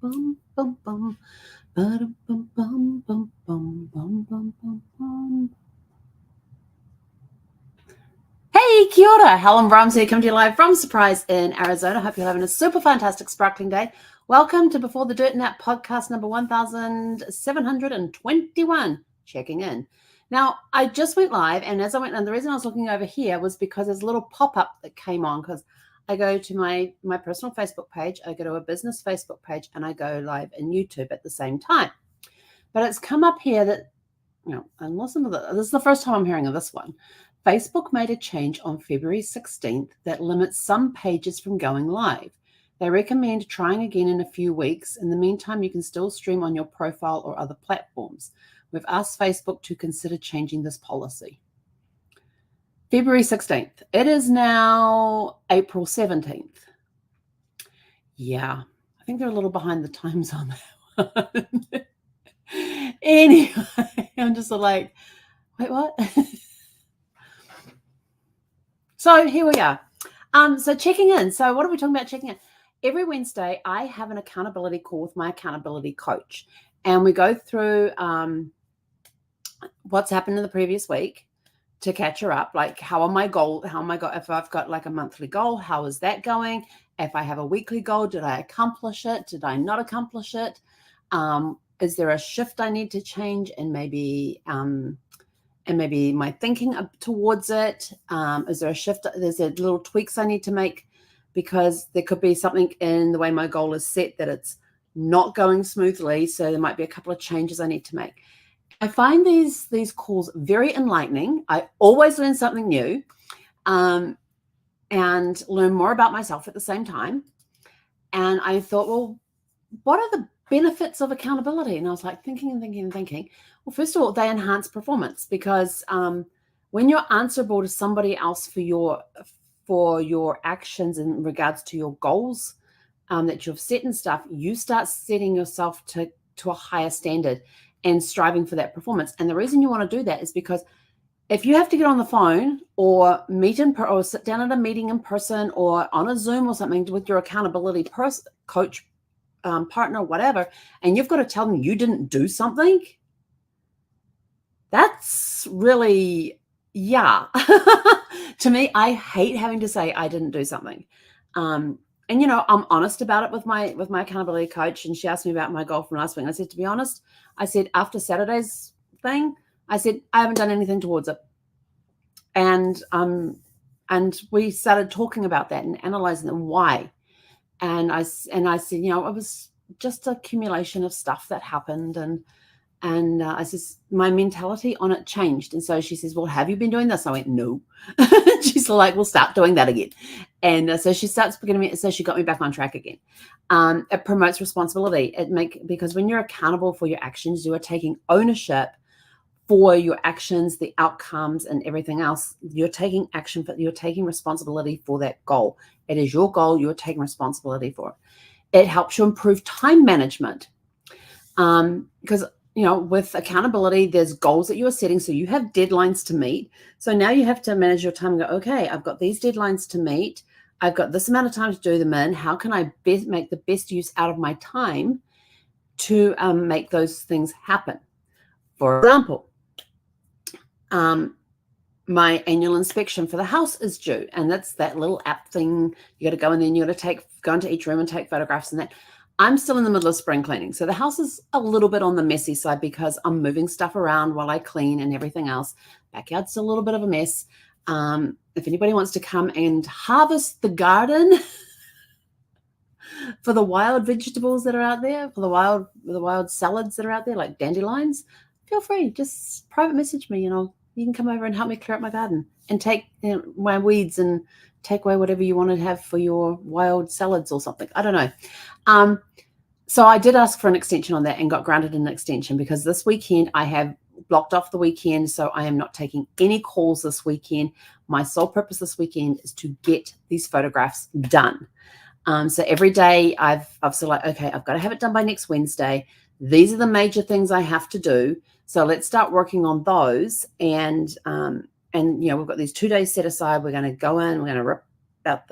bum, bum, bum. Ba-dum, bum, bum, bum, bum, bum, bum, bum, bum. Hey, kia ora. Helen Brahms here, coming to you live from Surprise in Arizona. Hope you're having a super fantastic, sparkling day. Welcome to Before the Dirt Nap podcast number 1721. Checking in. Now, I just went live, and as I went, and the reason I was looking over here was because there's a little pop-up that came on, because I go to my personal Facebook page, I go to a business Facebook page, and I go live in YouTube at the same time. But it's come up here that, and listen to this. This is the first time I'm hearing of this one. Facebook made a change on February 16th that limits some pages from going live. They recommend trying again in a few weeks. In the meantime, you can still stream on your profile or other platforms. We've asked Facebook to consider changing this policy. February 16th. It is now April 17th. Yeah, I think they're a little behind the times on that one. Anyway, I'm just like, wait, what? So here we are. So checking in. So what are we talking about checking in? Every Wednesday, I have an accountability call with my accountability coach, and we go through what's happened in the previous week to catch her up. Like, if I've got like a monthly goal, how is that going? If I have a weekly goal, did I accomplish it? Did I not accomplish it? Is there a shift I need to change? And maybe my thinking up towards it. Is there a shift? There's a little tweaks I need to make, because there could be something in the way my goal is set that it's not going smoothly. So there might be a couple of changes I need to make. I find these calls very enlightening. I always learn something new, and learn more about myself at the same time. And I thought, well, what are the benefits of accountability? And I was like thinking. Well, first of all, they enhance performance, because when you're answerable to somebody else for your actions in regards to your goals that you've set and stuff, you start setting yourself to a higher standard and striving for that performance. And the reason you want to do that is because if you have to get on the phone or or sit down at a meeting in person or on a Zoom or something with your accountability coach, partner, whatever, and you've got to tell them you didn't do something, that's really, to me, I hate having to say I didn't do something. And I'm honest about it with my accountability coach, and she asked me about my goal from last week. And I said, to be honest, I said, after Saturday's thing, I said, I haven't done anything towards it. And we started talking about that and analyzing them, why. And I said, it was just an accumulation of stuff that happened. And I says, my mentality on it changed. And so she says, well, have you been doing this? I went, no. She's like, well, start doing that again. And so she starts beginning me. So she got me back on track again. It promotes responsibility. Because when you're accountable for your actions, you are taking ownership for your actions, the outcomes, and everything else. You're taking action, but you're taking responsibility for that goal. It is your goal. You're taking responsibility for it. It helps you improve time management. Because with accountability, there's goals that you are setting. So you have deadlines to meet. So now you have to manage your time and go, okay, I've got these deadlines to meet. I've got this amount of time to do them in. How can I make the best use out of my time to make those things happen? For example, my annual inspection for the house is due. And that's that little app thing. You got to go and then you got to go into each room and take photographs and that. I'm still in the middle of spring cleaning. So the house is a little bit on the messy side because I'm moving stuff around while I clean and everything else. Backyard's a little bit of a mess. If anybody wants to come and harvest the garden for the wild vegetables that are out there, for the wild salads that are out there, like dandelions, feel free. Just private message me, you can come over and help me clear up my garden and take my weeds and take away whatever you want to have for your wild salads or something. I don't know. So I did ask for an extension on that and got granted an extension, because this weekend I have blocked off the weekend. So I am not taking any calls this weekend. My sole purpose this weekend is to get these photographs done. So every day I've said, like, okay, I've got to have it done by next Wednesday. These are the major things I have to do. So let's start working on those. And we've got these 2 days set aside. We're going to go in, we're going to rip out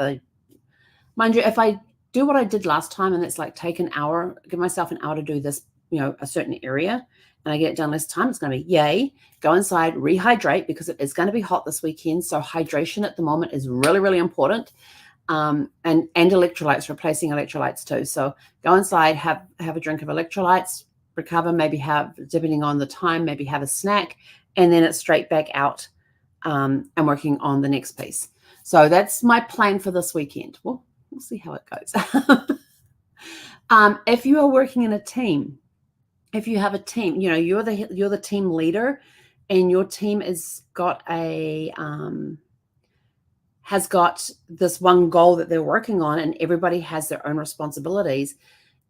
mind you, if I do what I did last time, and it's like take an hour, give myself an hour to do this, a certain area, and I get it done less time. It's going to be yay. Go inside, rehydrate, because it is going to be hot this weekend. So hydration at the moment is really, really important. And electrolytes, replacing electrolytes too. So go inside, have a drink of electrolytes, recover, maybe have, depending on the time, maybe have a snack, and then it's straight back out and working on the next piece. So that's my plan for this weekend. Well, we'll see how it goes. If you are working in a team, if you have a team, you're the team leader, and your team has got this one goal that they're working on, and everybody has their own responsibilities.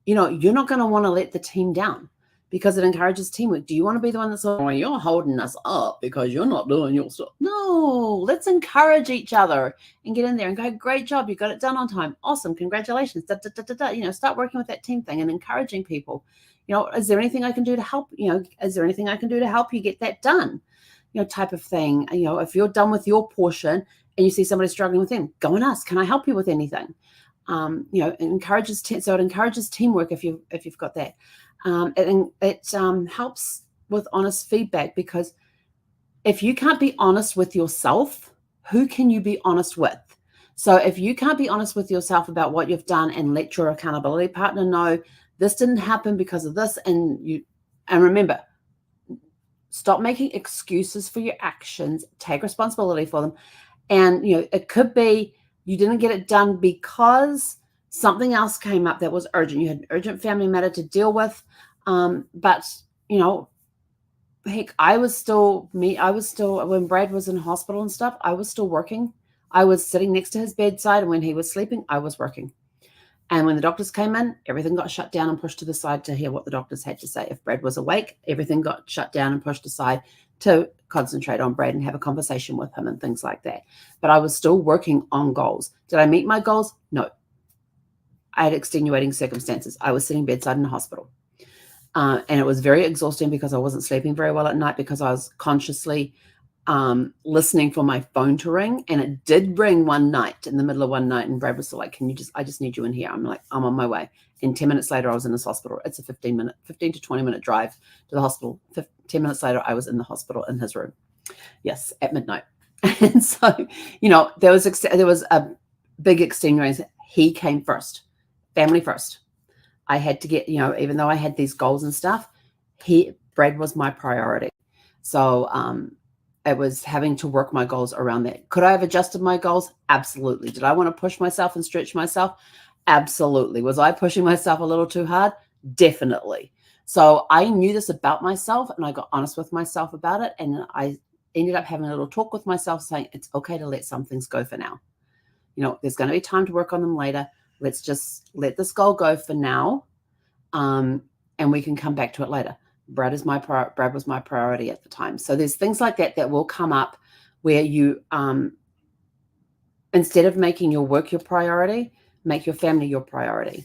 You're not going to want to let the team down, because it encourages teamwork. Do you want to be the one that's like, well, you're holding us up because you're not doing your stuff? No, let's encourage each other and get in there and go, great job. You got it done on time. Awesome. Congratulations. Da, da, da, da, da. Start working with that team thing and encouraging people. Is there anything I can do to help? Is there anything I can do to help you get that done? Type of thing. If you're done with your portion and you see somebody struggling with them, go and ask, can I help you with anything? It encourages teamwork if you've got that. It helps with honest feedback, because if you can't be honest with yourself, who can you be honest with? So if you can't be honest with yourself about what you've done and let your accountability partner know this didn't happen because of this, and remember, stop making excuses for your actions, take responsibility for them. And it could be you didn't get it done because something else came up that was urgent. You had an urgent family matter to deal with. But heck, I was still, when Brad was in hospital and stuff, I was still working. I was sitting next to his bedside, and when he was sleeping, I was working. And when the doctors came in, everything got shut down and pushed to the side to hear what the doctors had to say. If Brad was awake, everything got shut down and pushed aside to concentrate on Brad and have a conversation with him and things like that. But I was still working on goals. Did I meet my goals? No. I had extenuating circumstances. I was sitting bedside in the hospital. And it was very exhausting because I wasn't sleeping very well at night, because I was consciously listening for my phone to ring. And it did ring one night, in the middle of one night. And Brad was still like, I just need you in here. I'm like, I'm on my way. And 10 minutes later, I was in this hospital. It's a 15 to 20 minute drive to the hospital. 10 minutes later, I was in the hospital in his room. Yes, at midnight. And so, there was a big extenuating. He came first, family first. I had to get, even though I had these goals and stuff, Brad was my priority. So, it was having to work my goals around that. Could I have adjusted my goals? Absolutely. Did I want to push myself and stretch myself? Absolutely. Was I pushing myself a little too hard? Definitely. So I knew this about myself, and I got honest with myself about it. And I ended up having a little talk with myself saying, it's okay to let some things go for now. There's going to be time to work on them later. Let's just let this goal go for now. And we can come back to it later. Brad was my priority at the time. So there's things like that will come up where you, instead of making your work your priority, make your family your priority.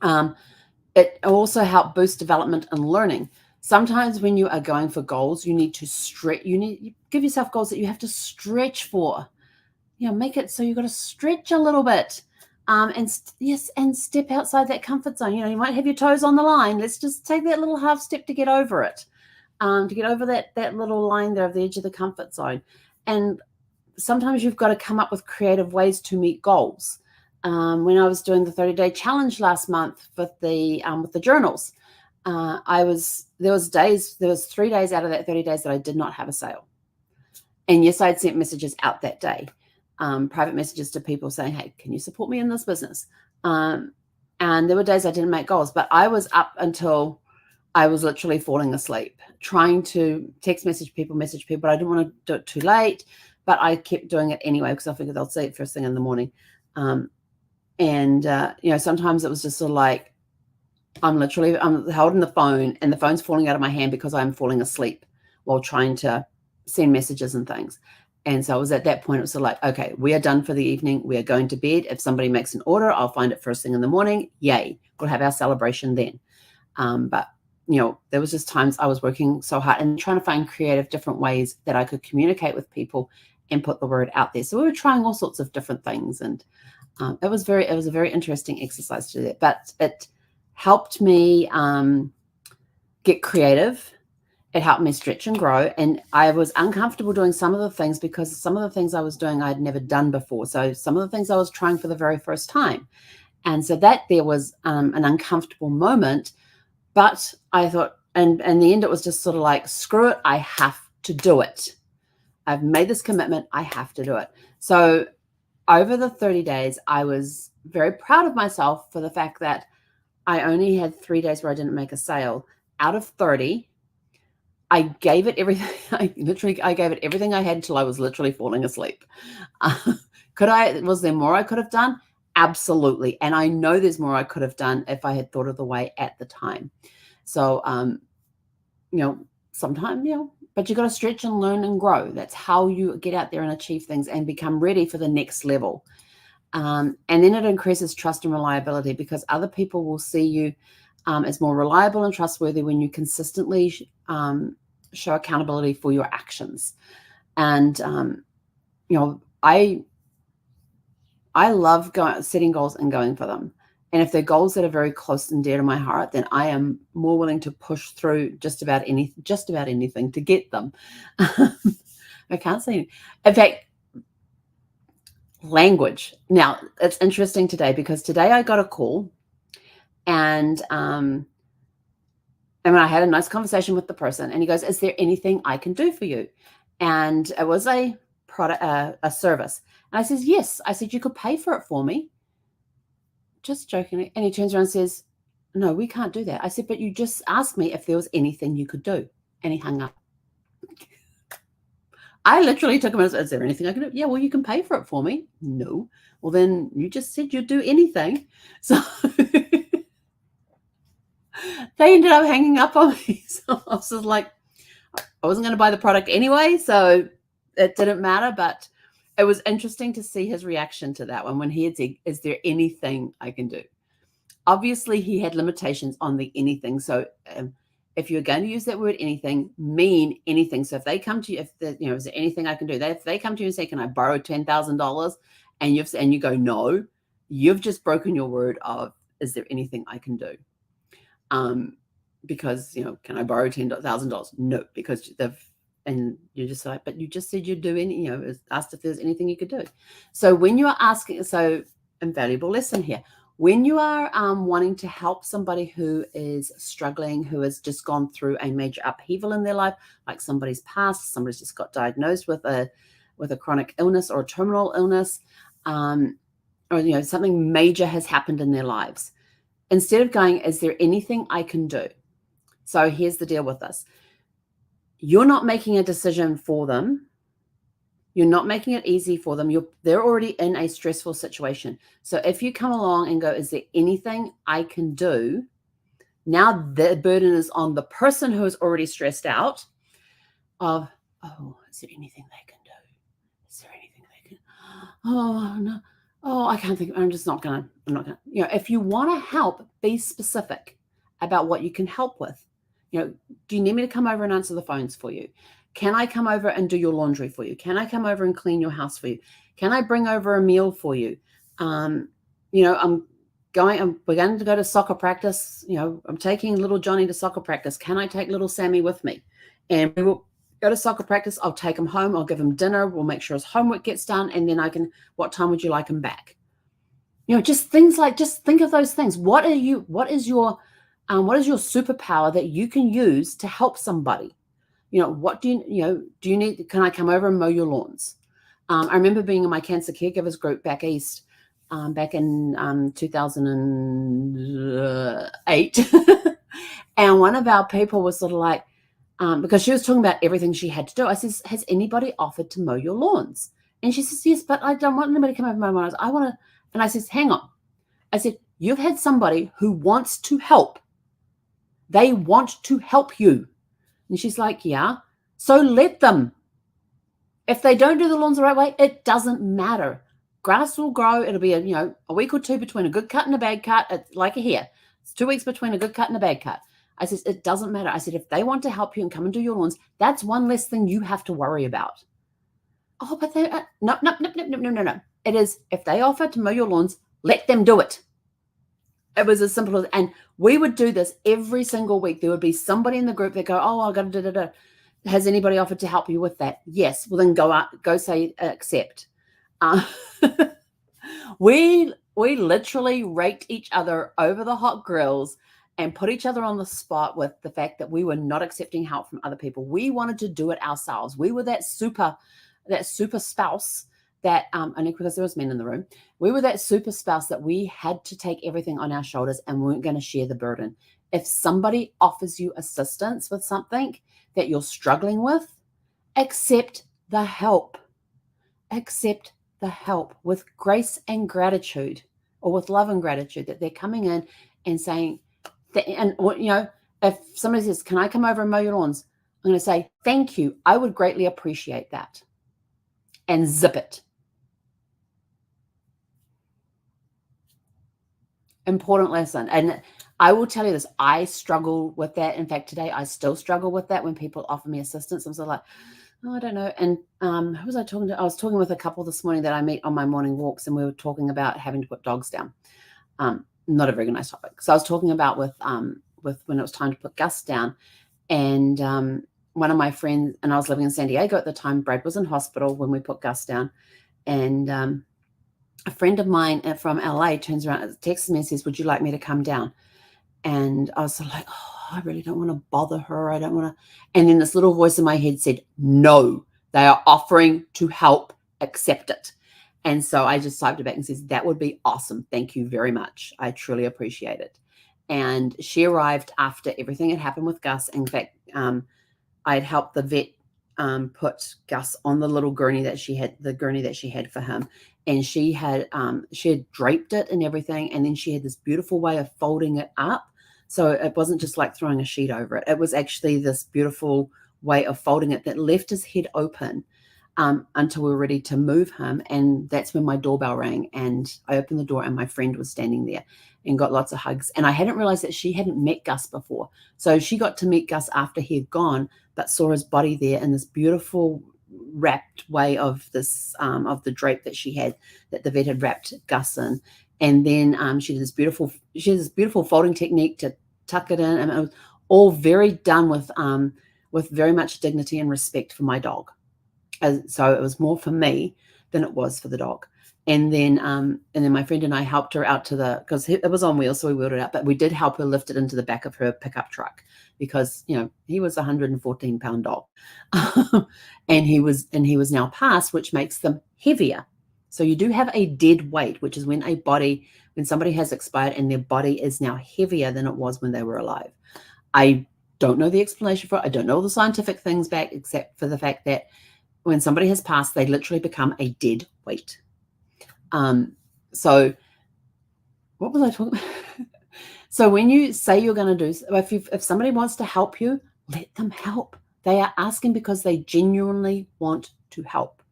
It also helps boost development and learning. Sometimes when you are going for goals, you need to stretch. You give yourself goals that you have to stretch for. Make it so you've got to stretch a little bit. And step outside that comfort zone. You might have your toes on the line. Let's just take that little half step to get over it, to get over that little line there of the edge of the comfort zone. And sometimes you've got to come up with creative ways to meet goals. When I was doing the 30-day challenge last month with the journals, there was 3 days out of that 30 days that I did not have a sale. And yes, I'd sent messages out that day. Private messages to people saying, hey, can you support me in this business? And there were days I didn't make goals, but I was up until I was literally falling asleep, trying to message people, but I didn't want to do it too late, but I kept doing it anyway, because I figured they'll see it first thing in the morning. Sometimes it was just sort of like, I'm holding the phone and the phone's falling out of my hand because I'm falling asleep while trying to send messages and things. And so I was at that point, it was sort of like, okay, we are done for the evening. We are going to bed. If somebody makes an order, I'll find it first thing in the morning. Yay. We'll have our celebration then. But there was just times I was working so hard and trying to find creative different ways that I could communicate with people and put the word out there. So we were trying all sorts of different things. And It was a very interesting exercise to do that, but it helped me get creative. It helped me stretch and grow. And I was uncomfortable doing some of the things because some of the things I was doing I had never done before. So some of the things I was trying for the very first time. And so that there was an uncomfortable moment. But I thought, and in the end, it was just sort of like, screw it, I have to do it. I've made this commitment, I have to do it. So over the 30 days, I was very proud of myself for the fact that I only had 3 days where I didn't make a sale. Out of 30, I gave it everything. I gave it everything I had until I was literally falling asleep. Was there more I could have done? Absolutely. And I know there's more I could have done if I had thought of the way at the time. So, sometimes, but you got to stretch and learn and grow. That's how you get out there and achieve things and become ready for the next level. And then it increases trust and reliability because other people will see you as more reliable and trustworthy when you consistently show accountability for your actions. And, I love setting goals and going for them. And if they're goals that are very close and dear to my heart, then I am more willing to push through just about anything to get them. I can't say. In fact, language. Now, it's interesting today because today I got a call and I had a nice conversation with the person and he goes, "Is there anything I can do for you?" And it was a product, a service. And I says, "Yes." I said, "You could pay for it for me." Just jokingly. And he turns around and says, "No, we can't do that." I said, "But you just asked me if there was anything you could do." And he hung up. I literally took him and said, "Is there anything I can do?" "Yeah, well, you can pay for it for me." "No." "Well, then you just said you'd do anything." So they ended up hanging up on me. So I was just like, I wasn't going to buy the product anyway, so it didn't matter. But it was interesting to see his reaction to that one when he had said, "Is there anything I can do?" Obviously, he had limitations on the anything. So if you're going to use that word anything, mean anything. So if they come to you, is there anything I can do? If they come to you and say, "Can I borrow $10,000?" and you go, "No," you've just broken your word of, "Is there anything I can do?" Because, "Can I borrow $10,000? No, because and you're just like, "But you just said you'd do any," asked if there's anything you could do. So when you are asking, so invaluable lesson here. When you are wanting to help somebody who is struggling, who has just gone through a major upheaval in their life, like somebody's passed, somebody's just got diagnosed with a chronic illness or a terminal illness, or something major has happened in their lives. Instead of going, "Is there anything I can do?" So here's the deal with this. You're not making a decision for them. You're not making it easy for them. They're already in a stressful situation. So if you come along and go, "Is there anything I can do?" Now the burden is on the person who is already stressed out of, "Oh, is there anything they can do? Is there anything they can? Oh, no. Oh, I can't think. I'm not going to." If you want to help, be specific about what you can help with. Do you need me to come over and answer the phones for you? Can I come over and do your laundry for you? Can I come over and clean your house for you? Can I bring over a meal for you? We're going to go to soccer practice. I'm taking little Johnny to soccer practice. Can I take little Sammy with me? And we will go to soccer practice. I'll take him home. I'll give him dinner. We'll make sure his homework gets done. And then what time would you like him back? Just things like, just think of those things. What is your superpower that you can use to help somebody? What do you need? Can I come over and mow your lawns? I remember being in my cancer caregivers group back east, back in 2008. And one of our people was sort of like, because she was talking about everything she had to do. I says, "Has anybody offered to mow your lawns?" And she says, "Yes, but I don't want anybody to come over my lawns. I want to." And I says, "Hang on." I said, "You've had somebody who wants to help. They want to help you." And she's like, "Yeah. So let them. If they don't do the lawns the right way, it doesn't matter. Grass will grow. It'll be a week or two between a good cut and a bad cut. It's like a hair. It's 2 weeks between a good cut and a bad cut." I said, "It doesn't matter." I said, "If they want to help you and come and do your lawns, that's one less thing you have to worry about." "Oh, but they no. It is, if they offer to mow your lawns, let them do it. It was as simple as, and we would do this every single week. There would be somebody in the group that go, oh, I got to da. Has anybody offered to help you with that? Yes. Well, then go say accept. We literally raked each other over the hot grills and put each other on the spot with the fact that we were not accepting help from other people. We wanted to do it ourselves. We were that super spouse that only because there was men in the room. We were that super spouse that we had to take everything on our shoulders and we weren't going to share the burden. If somebody offers you assistance with something that you're struggling with, accept the help. Accept the help with grace and gratitude, or with love and gratitude, that they're coming in and saying, and if somebody says, can I come over and mow your lawns? I'm going to say, thank you. I would greatly appreciate that. And zip it. Important lesson. And I will tell you this, I struggle with that. In fact, today I still struggle with that when people offer me assistance. I'm sort of like, oh, I don't know. And who was I talking to? I was talking with a couple this morning that I meet on my morning walks, and we were talking about having to put dogs down. Not a very nice topic. So I was talking about with when it was time to put Gus down, and one of my friends, and I was living in San Diego at the time. Brad was in hospital when we put Gus down, and a friend of mine from LA turns around, texts me and says, would you like me to come down? And I was sort of like, oh, I really don't want to bother her. I don't want to. And then this little voice in my head said, no, they are offering to help, accept it. And so I just typed it back and says, that would be awesome. Thank you very much. I truly appreciate it. And she arrived after everything had happened with Gus. In fact, I had helped the vet put Gus on the little gurney that she had for him. And she had draped it and everything. And then she had this beautiful way of folding it up. So it wasn't just like throwing a sheet over it. It was actually this beautiful way of folding it that left his head open until we were ready to move him. And that's when my doorbell rang, and I opened the door and my friend was standing there and got lots of hugs. And I hadn't realized that she hadn't met Gus before. So she got to meet Gus after he had gone, but saw his body there in this beautiful wrapped way of this of the drape that she had, that the vet had wrapped Gus in. And then she had this beautiful folding technique to tuck it in, and it was all very done with very much dignity and respect for my dog. So it was more for me than it was for the dog. And then my friend and I helped her out to because it was on wheels, so we wheeled it out, but we did help her lift it into the back of her pickup truck, because he was a 114-pound dog, and he was now passed, which makes them heavier. So you do have a dead weight, which is when somebody has expired and their body is now heavier than it was when they were alive. I don't know the explanation for it. I don't know all the scientific things back, except for the fact that when somebody has passed, they literally become a dead weight. So what was I talking about? So when you say you're going to do, if somebody wants to help you, let them help. They are asking because they genuinely want to help.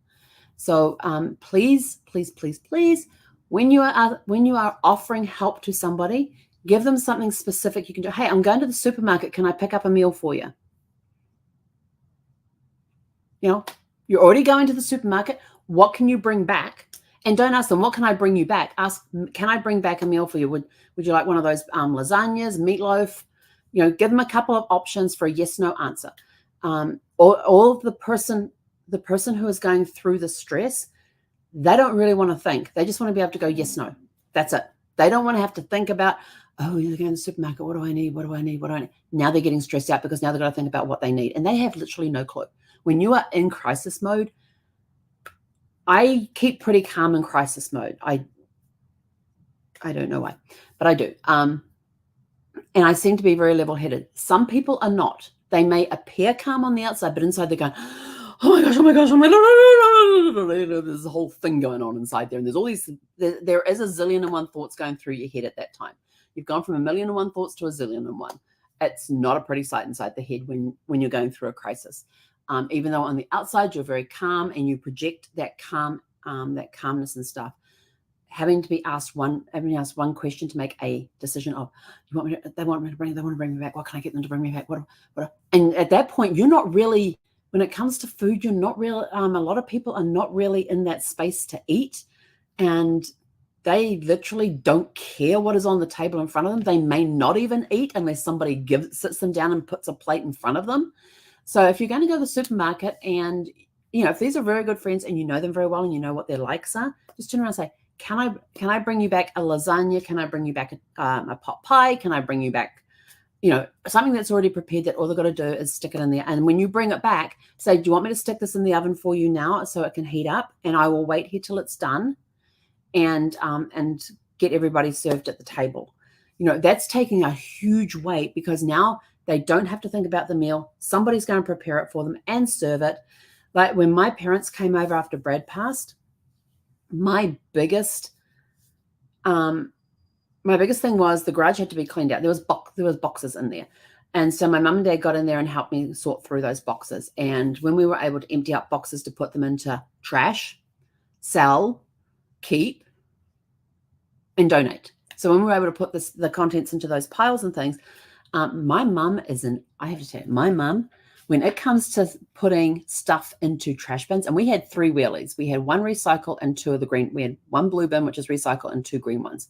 So please, please, please, please, when you are offering help to somebody, give them something specific you can do. Hey, I'm going to the supermarket. Can I pick up a meal for you? You're already going to the supermarket. What can you bring back? And don't ask them, what can I bring you back? Ask, can I bring back a meal for you? Would you like one of those lasagnas, meatloaf? Give them a couple of options for a yes, no answer. Or the person who is going through the stress, they don't really want to think. They just want to be able to go, yes, no. That's it. They don't want to have to think about, oh, you're going to the supermarket. What do I need? What do I need? What do I need? Now they're getting stressed out because now they've got to think about what they need. And they have literally no clue. When you are in crisis mode, I keep pretty calm in crisis mode. I don't know why, but I do. And I seem to be very level-headed. Some people are not. They may appear calm on the outside, but inside they're going, oh my gosh, oh my gosh, oh my gosh. There's a whole thing going on inside there. And there's all these, there is a zillion and one thoughts going through your head at that time. You've gone from 1,000,001 thoughts to 1,000,001. It's not a pretty sight inside the head when you're going through a crisis. Even though on the outside you're very calm and you project that calmness and stuff, having asked one question to make a decision of, they want to bring me back. What can I get them to bring me back? What? And at that point, you're not really, when it comes to food, you're not really, a lot of people are not really in that space to eat. and they literally don't care what is on the table in front of them. They may not even eat unless somebody sits them down and puts a plate in front of them. So if you're going to go to the supermarket and, if these are very good friends and you know them very well and you know what their likes are, just turn around and say, can I bring you back a lasagna? Can I bring you back a pot pie? Can I bring you back, something that's already prepared that all they've got to do is stick it in there. And when you bring it back, say, do you want me to stick this in the oven for you now so it can heat up? And I will wait here till it's done and get everybody served at the table. That's taking a huge weight because now they don't have to think about the meal. Somebody's going to prepare it for them and serve it. Like when my parents came over after Brad passed, my biggest thing was the garage had to be cleaned out. There was boxes in there. And so my mum and dad got in there and helped me sort through those boxes. And when we were able to empty out boxes to put them into trash, sell, keep, and donate. So when we were able to put the contents into those piles and things, my mum I have to tell you, my mum, when it comes to putting stuff into trash bins, and we had 3 wheelies. We had 1 recycle and 2 of the green. We had 1 blue bin, which is recycle, and 2 green ones.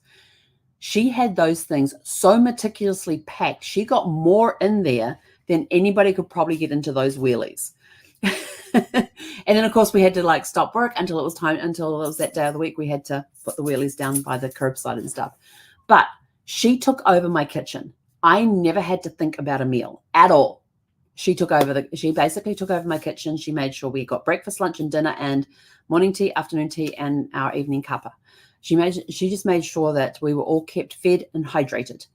She had those things so meticulously packed. She got more in there than anybody could probably get into those wheelies. And then, of course, we had to stop work until it was that day of the week. We had to put the wheelies down by the curbside and stuff. But she took over my kitchen. I never had to think about a meal at all. She basically took over my kitchen. She made sure we got breakfast, lunch, and dinner, and morning tea, afternoon tea, and our evening cuppa. She just made sure that we were all kept fed and hydrated.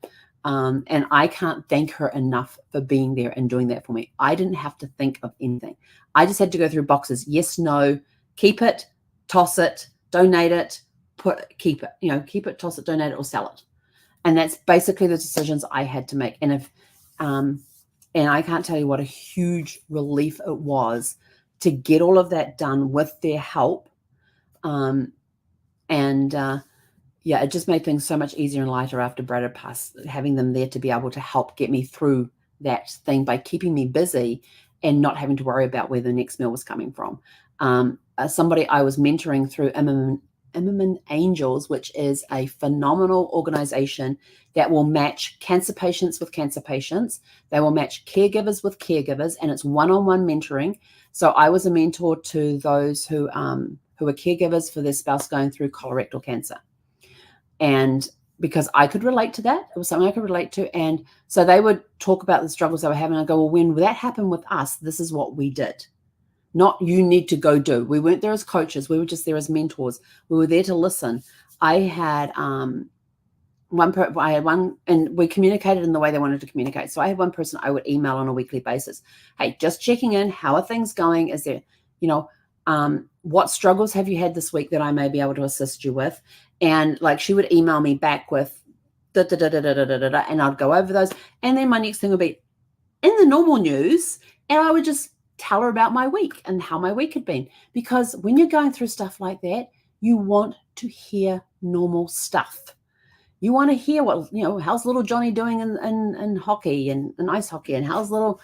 And I can't thank her enough for being there and doing that for me. I didn't have to think of anything. I just had to go through boxes. Yes, no, keep it, toss it, donate it, keep it, keep it, toss it, donate it, or sell it. And that's basically the decisions I had to make. And and I can't tell you what a huge relief it was to get all of that done with their help. It just made things so much easier and lighter after Brad had passed, having them there to be able to help get me through that thing by keeping me busy and not having to worry about where the next meal was coming from. Somebody I was mentoring through Immerman Angels, which is a phenomenal organization that will match cancer patients with cancer patients. They will match caregivers with caregivers, and it's one-on-one mentoring. So I was a mentor to those who are caregivers for their spouse going through colorectal cancer. And because I could relate to that, it was something I could relate to. And so they would talk about the struggles they were having. I go, well, when that happened with us, this is what we did. Not you need to go do. We weren't there as coaches. We were just there as mentors. We were there to listen. I had one, and we communicated in the way they wanted to communicate. So I had one person I would email on a weekly basis. Hey, just checking in. How are things going? Is there, what struggles have you had this week that I may be able to assist you with? And she would email me back with and I'd go over those. And then my next thing would be in the normal news. And I would just tell her about my week and how my week had been. Because when you're going through stuff like that, you want to hear normal stuff. You want to hear what, how's little Johnny doing in hockey and ice hockey, and how's little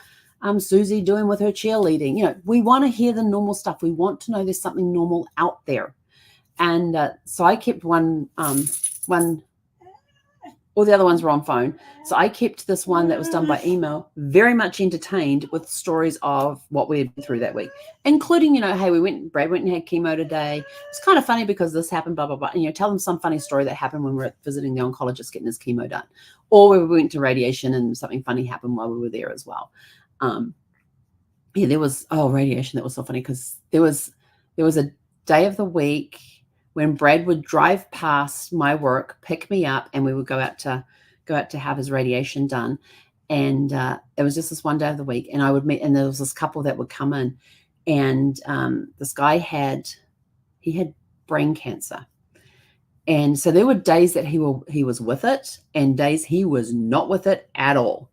Susie doing with her cheerleading. We want to hear the normal stuff. We want to know there's something normal out there. And so I kept one, all the other ones were on phone. So I kept this one that was done by email, very much entertained with stories of what we had been through that week, including, hey, Brad went and had chemo today. It's kind of funny because this happened, blah, blah, blah. And, tell them some funny story that happened when we were visiting the oncologist getting his chemo done. Or we went to radiation and something funny happened while we were there as well. There was, radiation. That was so funny because there was a day of the week when Brad would drive past my work, pick me up, and we would go out to have his radiation done. And it was just this one day of the week, and I would meet, and there was this couple that would come in, and this guy had brain cancer. And so there were days that he was with it and days he was not with it at all.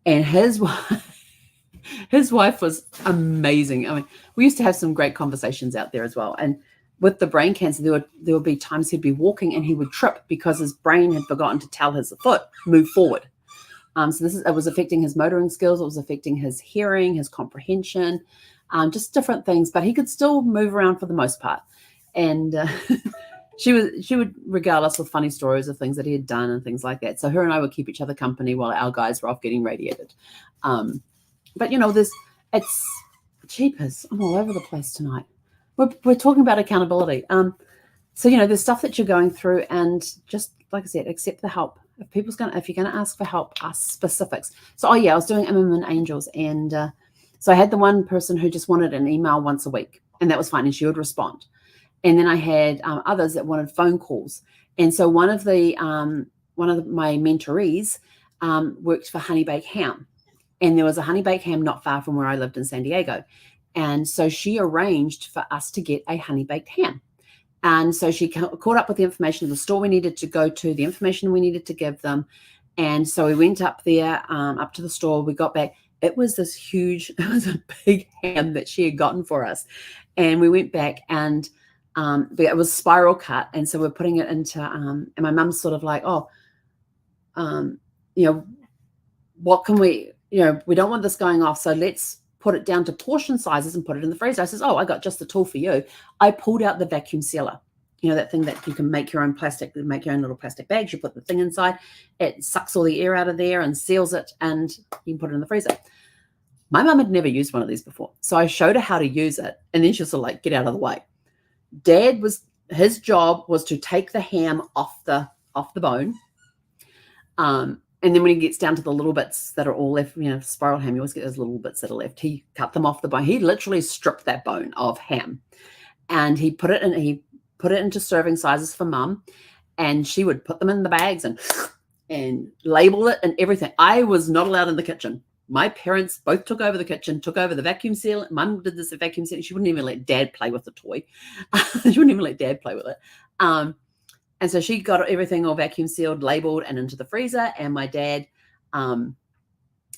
And his wife was amazing. I mean, we used to have some great conversations out there as well. And with the brain cancer, there would be times he'd be walking and he would trip because his brain had forgotten to tell his foot, move forward. So it was affecting his motoring skills. It was affecting his hearing, his comprehension, just different things. But he could still move around for the most part. And she would regale us with funny stories of things that he had done and things like that. So her and I would keep each other company while our guys were off getting radiated. But it's cheapers. I'm all over the place tonight. We're talking about accountability. So there's stuff that you're going through, and just like I said, accept the help. If you're gonna ask for help, ask specifics. So I was doing Immerman Angels, and so I had the one person who just wanted an email once a week, and that was fine, and she would respond. And then I had others that wanted phone calls. And so one of my mentorees worked for Honey Bake Ham. And there was a Honey Bake Ham not far from where I lived in San Diego. And so she arranged for us to get a honey baked ham. And so she caught up with the information of the store we needed to go to, the information we needed to give them. And so we went up there, up to the store. We got back. It was a big ham that she had gotten for us. And we went back, and it was spiral cut. And so we're putting it into, and my mum's sort of like, what can we don't want this going off. So let's put it down to portion sizes and put it in the freezer. I says, I got just the tool for you. I pulled out the vacuum sealer, that thing that you can make your own little plastic bags. You put the thing inside, it sucks all the air out of there and seals it, and you can put it in the freezer. My mum had never used one of these before. So I showed her how to use it, and then she was sort of like, get out of the way. His job was to take the ham off the bone. And then when he gets down to the little bits that are all left, spiral ham, you always get those little bits that are left. He cut them off the bone. He literally stripped that bone of ham, and he put it into serving sizes for Mum, and she would put them in the bags and label it and everything. I was not allowed in the kitchen. My parents both took over the kitchen, took over the vacuum seal. Mum did this vacuum seal. She wouldn't even let Dad play with the toy. She wouldn't even let Dad play with it. And so she got everything all vacuum sealed, labeled, and into the freezer. And my dad,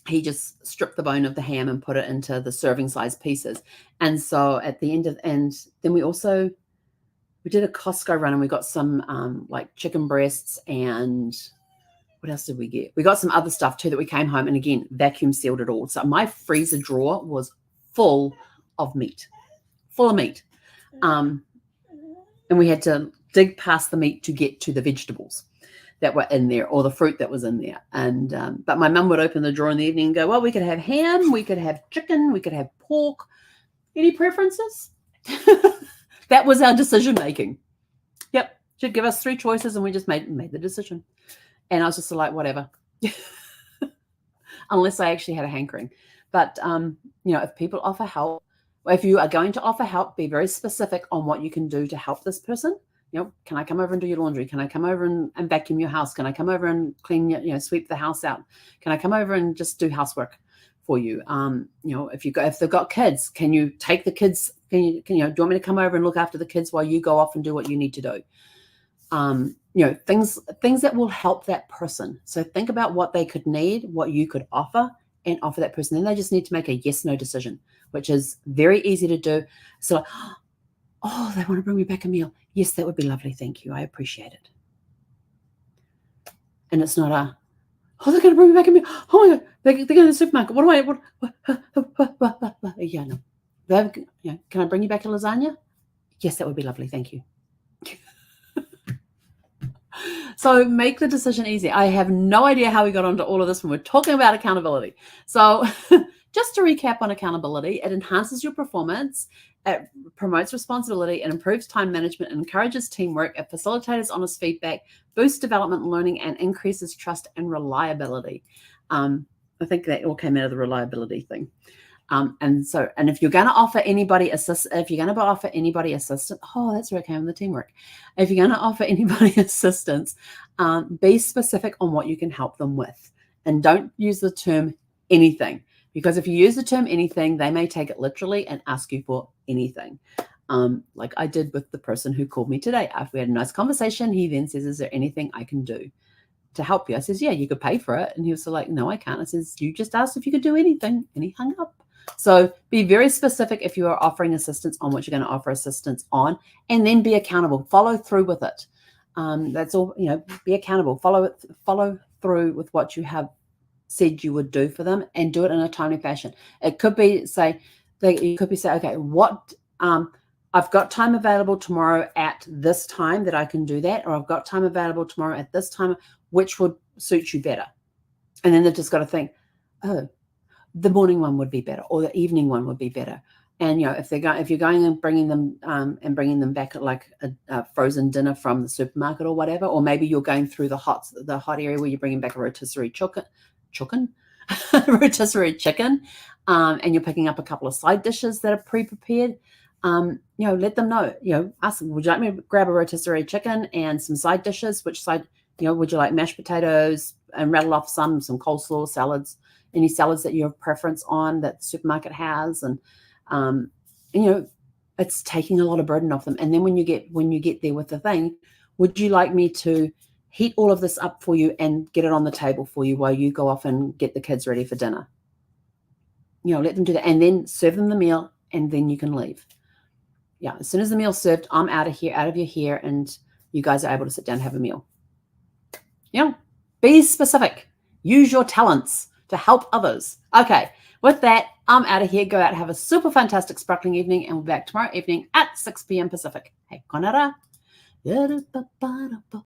he just stripped the bone of the ham and put it into the serving size pieces. And so at the end then we did a Costco run, and we got some like chicken breasts, and what else did we get? We got some other stuff too that we came home and again vacuum sealed it all. So my freezer drawer was full of meat. And we had to dig past the meat to get to the vegetables that were in there, or the fruit that was in there. And but my mum would open the drawer in the evening and go, well, we could have ham, we could have chicken, we could have pork. Any preferences? That was our decision making. Yep. She'd give us 3 choices, and we just made the decision. And I was just like, whatever. Unless I actually had a hankering. But if people offer help, if you are going to offer help, be very specific on what you can do to help this person. Can I come over and do your laundry? Can I come over and vacuum your house? Can I come over and clean sweep the house out? Can I come over and just do housework for you? If they've got kids, can you take the kids? Do you want me to come over and look after the kids while you go off and do what you need to do? Things that will help that person. So think about what they could need, what you could offer, and offer that person. Then they just need to make a yes/no decision, which is very easy to do. So, they want to bring me back a meal. Yes, that would be lovely. Thank you. I appreciate it. And it's not they're going to bring me back a meal. Oh my God, they're going to the supermarket. What do I? Yeah, no. Can I bring you back a lasagna? Yes, that would be lovely. Thank you. So make the decision easy. I have no idea how we got onto all of this when we're talking about accountability. So just to recap on accountability, it enhances your performance, it promotes responsibility, it improves time management, it encourages teamwork, it facilitates honest feedback, boosts development and learning, and increases trust and reliability. I think that all came out of the reliability thing. And if you're going to offer anybody assistance, that's where it came in the teamwork. If you're going to offer anybody assistance, be specific on what you can help them with, and don't use the term anything, because if you use the term anything, they may take it literally and ask you for anything. Like I did with the person who called me today. After we had a nice conversation, he then says, is there anything I can do to help you? I says, yeah, you could pay for it. And he was like, no, I can't. I says, you just asked if you could do anything, and he hung up. So be very specific if you are offering assistance on what you're going to offer assistance on, and then be accountable. Follow through with it. That's all, be accountable. Follow through with what you have said you would do for them, and do it in a timely fashion. It could be okay, what I I've got time available tomorrow at this time that I can do that, or I've got time available tomorrow at this time, which would suit you better? And then they've just got to think, oh, the morning one would be better, or the evening one would be better. And if you're going and bringing them back at like a frozen dinner from the supermarket or whatever, or maybe you're going through the hot area where you're bringing back a rotisserie chicken, rotisserie chicken, and you're picking up a couple of side dishes that are pre-prepared. Let them know. Ask them, would you like me to grab a rotisserie chicken and some side dishes? Which side? Would you like mashed potatoes, and rattle off some coleslaw, salads, any salads that you have preference on that the supermarket has, and it's taking a lot of burden off them. And then when you get there with the thing, would you like me to heat all of this up for you and get it on the table for you while you go off and get the kids ready for dinner? Let them do that, and then serve them the meal, and then you can leave. Yeah, as soon as the meal's served, I'm out of your hair, and you guys are able to sit down and have a meal. Be specific. Use your talents to help others. Okay, with that, I'm out of here. Go out and have a super fantastic sparkling evening, and we'll be back tomorrow evening at 6 p.m. Pacific. Hey, konara.